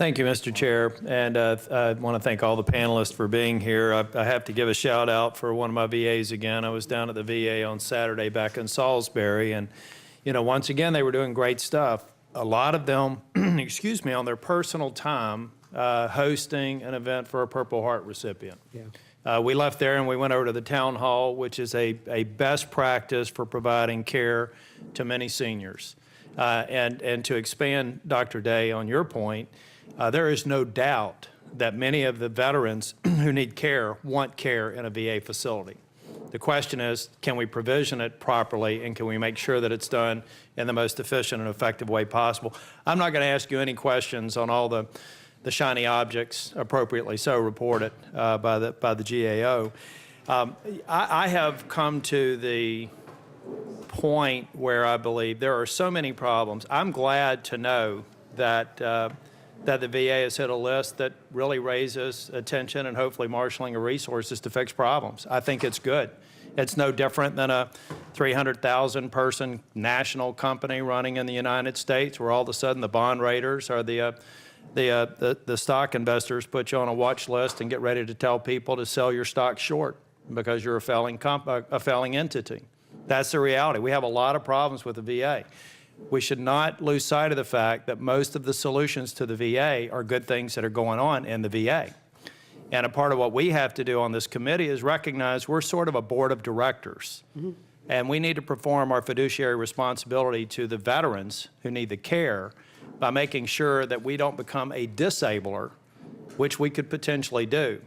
Thank you, Mr. Chair, and I want to thank all the panelists for being here. I have to give a shout out for one of my VAs again. I was down at the VA on Saturday back in Salisbury, and once again they were doing great stuff. A lot of them, excuse me, on their personal time hosting an event for a Purple Heart recipient. Yeah. We left there and we went over to the town hall, which is a best practice for providing care to many seniors. And to expand, Dr. Day, on your point, there is no doubt that many of the veterans who need care want care in a VA facility. The question is, can we provision it properly, and can we make sure that it's done in the most efficient and effective way possible? I'm not going to ask you any questions on all the shiny objects, appropriately so reported by the GAO. I have come to the point where I believe there are so many problems. I'm glad to know that that the VA has hit a list that really raises attention and hopefully marshaling of resources to fix problems. I think it's good. It's no different than a 300,000 person national company running in the United States where all of a sudden the bond raiders or the stock investors put you on a watch list and get ready to tell people to sell your stock short because you're a failing entity. That's the reality. We have a lot of problems with the VA. We should not lose sight of the fact that most of the solutions to the VA are good things that are going on in the VA. And a part of what we have to do on this committee is recognize we're sort of a board of directors. Mm-hmm. And we need to perform our fiduciary responsibility to the veterans who need the care by making sure that we don't become a disabler, which we could potentially do,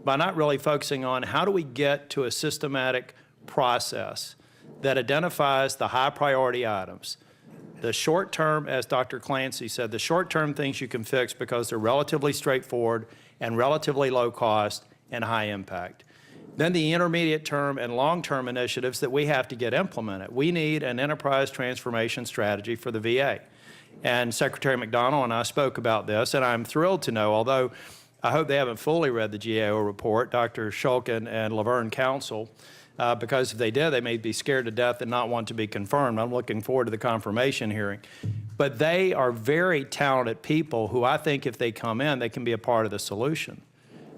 by not really focusing on how do we get to a systematic process that identifies the high priority items. The short term, as Dr. Clancy said, the short term things you can fix because they're relatively straightforward and relatively low cost and high impact. Then the intermediate term and long term initiatives that we have to get implemented. We need an enterprise transformation strategy for the VA. And Secretary McDonnell and I spoke about this, and I'm thrilled to know, although I hope they haven't fully read the GAO report, Dr. Shulkin and Laverne Council, because if they did, they may be scared to death and not want to be confirmed. I'm looking forward to the confirmation hearing. But they are very talented people who I think if they come in, they can be a part of the solution.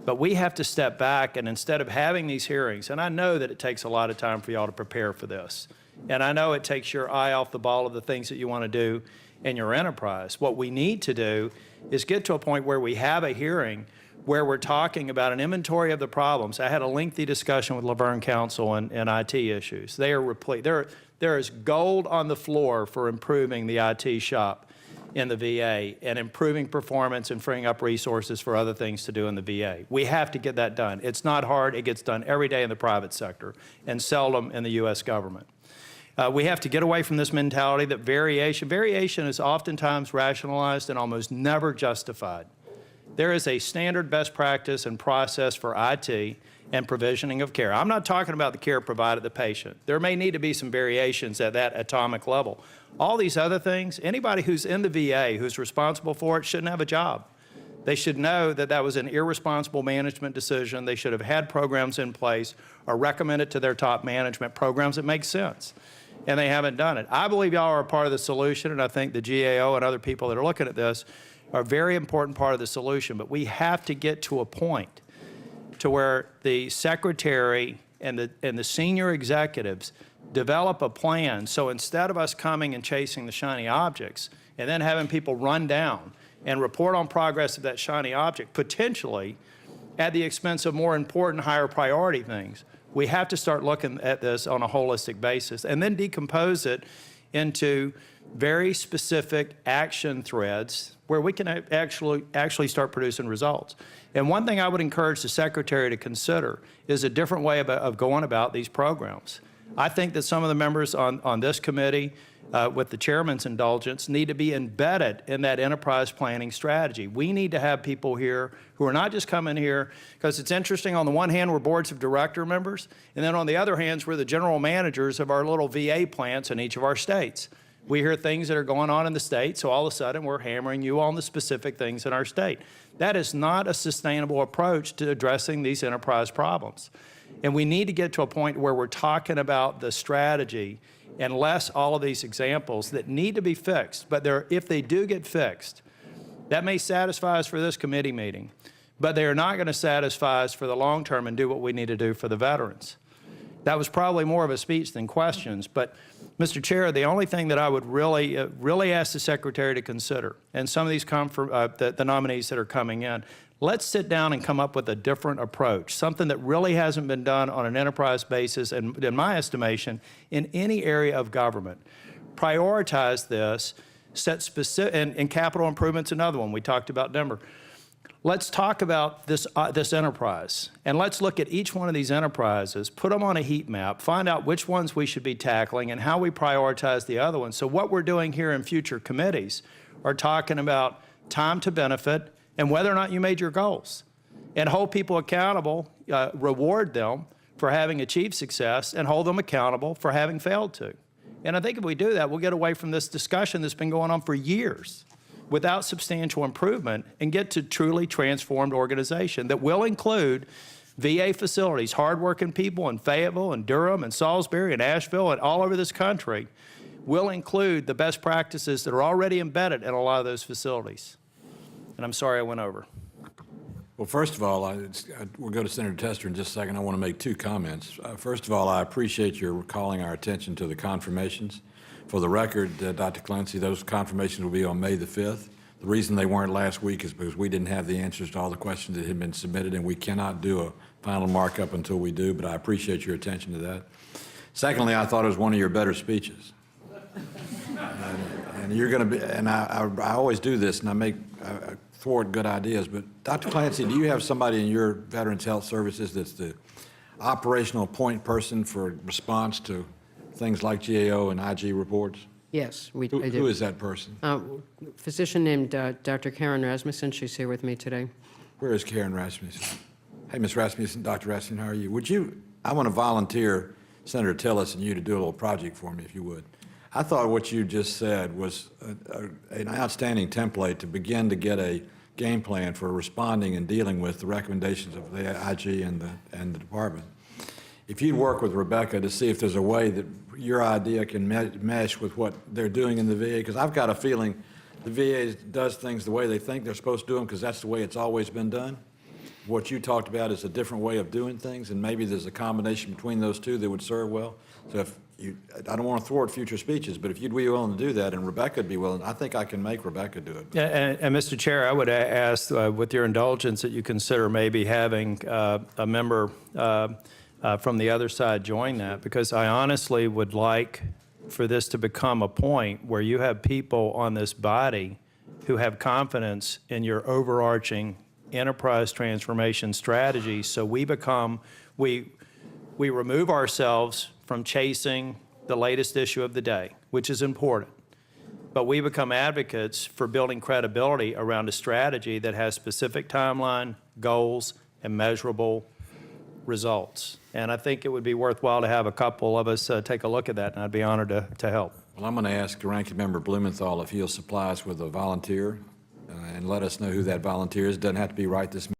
But we have to step back, and instead of having these hearings, and I know that it takes a lot of time for y'all to prepare for this, and I know it takes your eye off the ball of the things that you want to do in your enterprise. What we need to do is get to a point where we have a hearing where we're talking about an inventory of the problems. I had a lengthy discussion with Laverne Council and IT issues. They are replete. There is gold on the floor for improving the IT shop in the VA and improving performance and freeing up resources for other things to do in the VA. We have to get that done. It's not hard. It gets done every day in the private sector and seldom in the U.S. government. We have to get away from this mentality that variation is oftentimes rationalized and almost never justified. There is a standard best practice and process for IT and provisioning of care. I'm not talking about the care provided to the patient. There may need to be some variations at that atomic level. All these other things, anybody who's in the VA who's responsible for it shouldn't have a job. They should know that that was an irresponsible management decision. They should have had programs in place or recommended to their top management programs that make sense. And they haven't done it. I believe y'all are a part of the solution, and I think the GAO and other people that are looking at this are a very important part of the solution, but we have to get to a point to where the secretary and the senior executives develop a plan. So instead of us coming and chasing the shiny objects and then having people run down and report on progress of that shiny object, potentially at the expense of more important, higher priority things, we have to start looking at this on a holistic basis and then decompose it into very specific action threads where we can actually start producing results. And one thing I would encourage the Secretary to consider is a different way of going about these programs. I think that some of the members on this committee, with the chairman's indulgence, need to be embedded in that enterprise planning strategy. We need to have people here who are not just coming here, because it's interesting, on the one hand, we're boards of director members, and then on the other hand, we're the general managers of our little VA plants in each of our states. We hear things that are going on in the state, so all of a sudden we're hammering you on the specific things in our state. That is not a sustainable approach to addressing these enterprise problems. And we need to get to a point where we're talking about the strategy and less all of these examples that need to be fixed. But if they do get fixed, That may satisfy us for this committee meeting, but they are not going to satisfy us for the long term and do what we need to do for the veterans. That was probably more of a speech than questions, but Mr. Chair, the only thing that I would really ask the Secretary to consider, and some of these the nominees that are coming in, let's sit down and come up with a different approach, something that really hasn't been done on an enterprise basis, and in my estimation, in any area of government. Prioritize this, set specific, and capital improvements, another one. We talked about Denver. Let's talk about this enterprise, and let's look at each one of these enterprises, put them on a heat map, find out which ones we should be tackling and how we prioritize the other ones. So what we're doing here in future committees are talking about time to benefit and whether or not you made your goals, and hold people accountable, reward them for having achieved success, and hold them accountable for having failed to. And I think if we do that, we'll get away from this discussion that's been going on for years without substantial improvement and get to truly transformed organization that will include VA facilities, hardworking people in Fayetteville and Durham and Salisbury and Asheville and all over this country will include the best practices that are already embedded in a lot of those facilities. And I'm sorry I went over. Well, first of all, we'll go to Senator Tester in just a second. I want to make two comments. First of all, I appreciate your calling our attention to the confirmations. For the record, Dr. Clancy, those confirmations will be on May the 5th. The reason they weren't last week is because we didn't have the answers to all the questions that had been submitted, and we cannot do a final markup until we do, but I appreciate your attention to that. Secondly, I thought it was one of your better speeches. And you're going to be, and I always do this, and I thwart good ideas, but Dr. Clancy, do you have somebody in your Veterans Health Services that's the operational point person for response to things like GAO and IG reports? Yes, I do. Who is that person? Physician named Dr. Karen Rasmussen. She's here with me today. Where is Karen Rasmussen? Hey, Ms. Rasmussen, Dr. Rasmussen, how are you? I want to volunteer Senator Tillis and you to do a little project for me, if you would. I thought what you just said was an outstanding template to begin to get a game plan for responding and dealing with the recommendations of the IG and the department. If you'd work with Rebecca to see if there's a way that your idea can mesh with what they're doing in the VA, because I've got a feeling the VA does things the way they think they're supposed to do them because that's the way it's always been done. What you talked about is a different way of doing things, and maybe there's a combination between those two that would serve well. So if I don't want to thwart future speeches, but if you'd be willing to do that and Rebecca would be willing, I think I can make Rebecca do it. Yeah, and Mr. Chair, I would ask, with your indulgence, that you consider maybe having a member from the other side join that, because I honestly would like for this to become a point where you have people on this body who have confidence in your overarching enterprise transformation strategy, so we remove ourselves from chasing the latest issue of the day, which is important, but we become advocates for building credibility around a strategy that has specific timeline, goals, and measurable results. And I think it would be worthwhile to have a couple of us take a look at that, and I'd be honored to help. Well, I'm going to ask Ranking Member Blumenthal if he'll supply us with a volunteer and let us know who that volunteer is. It doesn't have to be right this minute.